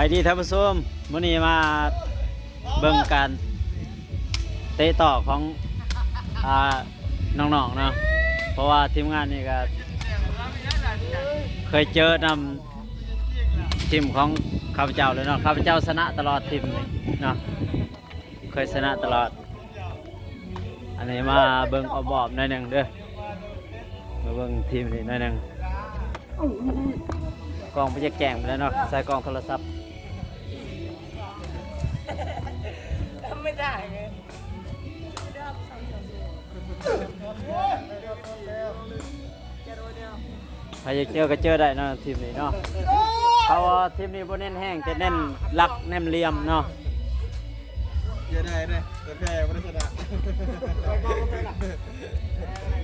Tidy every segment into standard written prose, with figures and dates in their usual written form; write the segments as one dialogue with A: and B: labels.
A: ายดีท่านผู้ชมมื้อนี้มาเบิ่งการเตะต่อของน้องๆเนาะเพราะว่าทีมงานนี่ก็เคยเจอนำทีมของข้าพเจ้าเลยเนาะข้าพเจ้าชนะตลอดทีมนี่เนาะเคยชนะตลอดอันนี้มาเบิ่งอบอบหน่อยหนึ่งเด้อมาเบิ่งทีมนี่หน่อยหนึ่งกล้องไปจะแกงไปแล้วเนาะใส่กล้องโทรศัพท์
B: ไม่ได้ไง
A: ใครจะเจอก็เจอได้เนาะทีมนี้เนาะเพราะว่าทีมนี้บ่เน้นแห้งแต่เน้นลักเน้นเหลี่ยมเนาะ
C: เยอะได้เลยตัวแพ้ไม่ได้ชนะ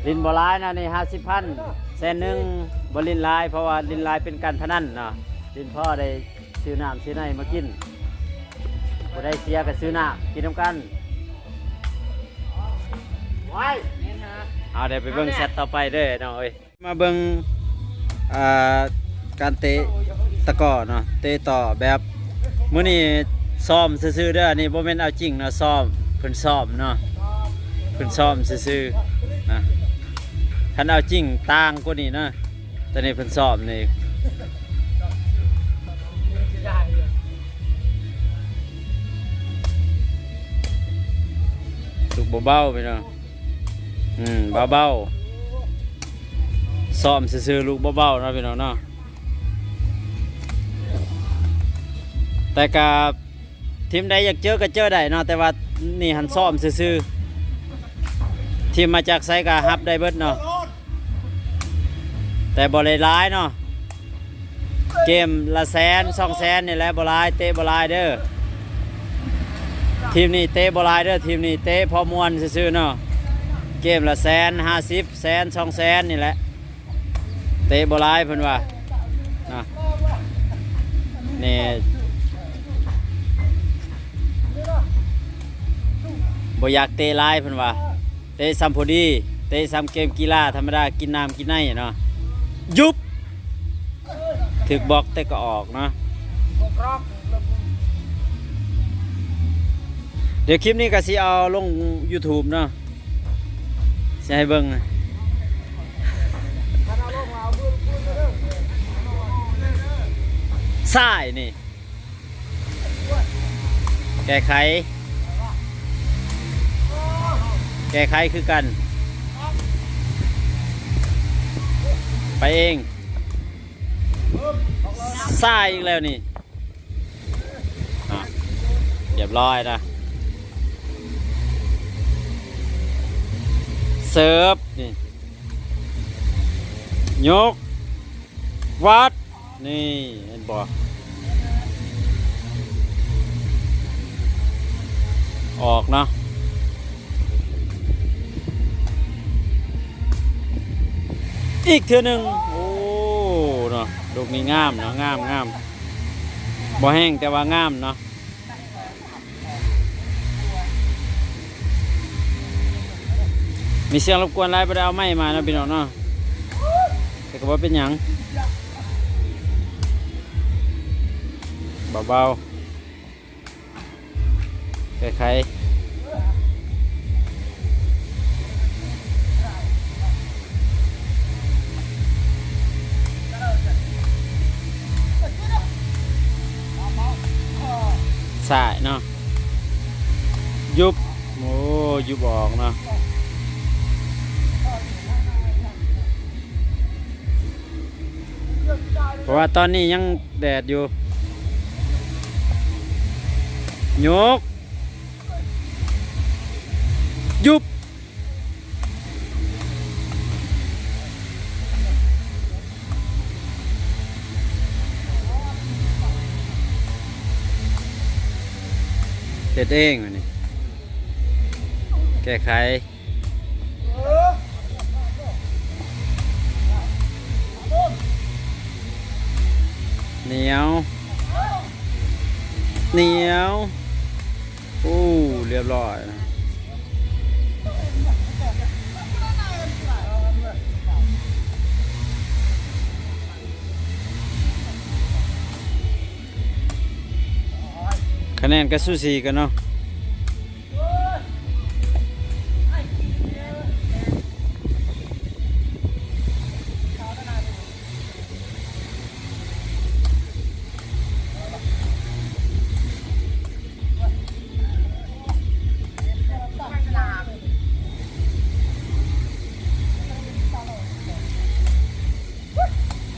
A: ลินบอลายนะนี่50,000100,000บอลินลายเพราะว่าลินลายเป็นการพนันเนาะลินพ่อได้ซื้อน้ำซื้อในมากินบ่ได้เสียก็ซื้อน้ำกินน้ำกันไว้เอาเดี๋ยวไปเบิ่งเซตต่อไปเด้อเนาะเอ้ยมาเบิ่งการเตะตะกร้อเนาะเตะต่อแบบมื้อนี้ซ้อมซื่อๆเด้อนี่บ่แม่นเอาจริงเนาะซ้อมเพิ่นซ้อมเนาะเพิ่นซ้อมซื่อๆนะคันเอาจริงต่างกว่านี้นะแต่นี่เพิ่นซ้อมนี่ลูกเบาๆไปเนาะเบาๆซ้อมซื่อๆลูกเบาๆเนาะพี่น้องเนาะแต่กับทีมใดอยากเจอก็เจอได้เนาะแต่ว่านี่หันซ้อมซื่อๆทีมมาจากไซกาฮับได้เบิดเนาะแต่บ่ได้ร้ายเนาะเกมละ100,000 200,000นี่แหละบ่ร้ายเตะบ่ร้ายเด้อทีมนี้เตะบ่ร้ายเด้อทีมนี้เตะพอม่วนซื่อๆเนาะเกมละ150,000 100,000 200,000นี่แหละเตะบ่ร้ายเพิ่นว่านะนี่บ่อยากเตะร้ายเพิ่นว่าเตะซ้ำพอดีเตะซ้ำเกมกีฬาธรรมดากินน้ำกินในเนาะยุบถึกบอกแต่ก็ออกเนาะเดี๋ยวคลิปนี้ก็สิเอาลง YouTube เนาะสิให้เบิ่งสายนี่แก้ไขคือกันไปเองสายอีกแล้วนี่เรียบร้อยนะเสิร์ฟนี่ยกวัดนี่เห็นบ่ออกเนาะอีกเทื่อหนึ่งโอ้เนาะลูกนี้งามเนาะงามบ่แห้งแต่ว่างามเนาะมีเสียงรบกวนไรไปเอาไม้มานะพี่น้องเนาะแต่ก็ว่าเป็นหยังเบาๆใครสายเนาะยุบโอ้ยุบออกเนาะเพราะว่าตอนนี้ยังแดดอยู่ยกยุบเด็ดเองวันนี้แก้ไขเหนียวโอ้เรียบร้อยนะ คะแนนก็สู้สีกันเนาะ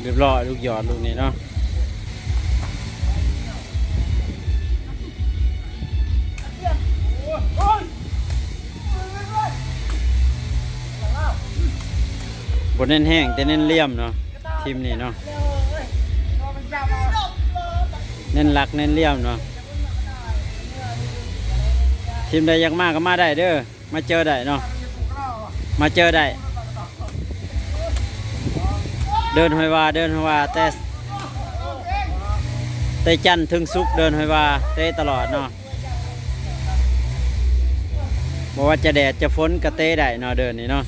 A: เรียบร้อยลูกหยอดลูกนี้เนาะบนเน้นแห้งแต่เน้นเลี่ยมเนาะทีมนี้เนาะเน้นหลักเน้นเลี่ยมเนาะทีมใดอยากมาก็มาได้เด้อมาเจอได้เนาะมาเจอได้เดินหอยวาแต่จันทร์ถึงสุกร์เดินหอยวาเตะตลอดเนาะบอกว่าจะแดดจะฝนก็เตะได้เนาะเดินนี่เนาะ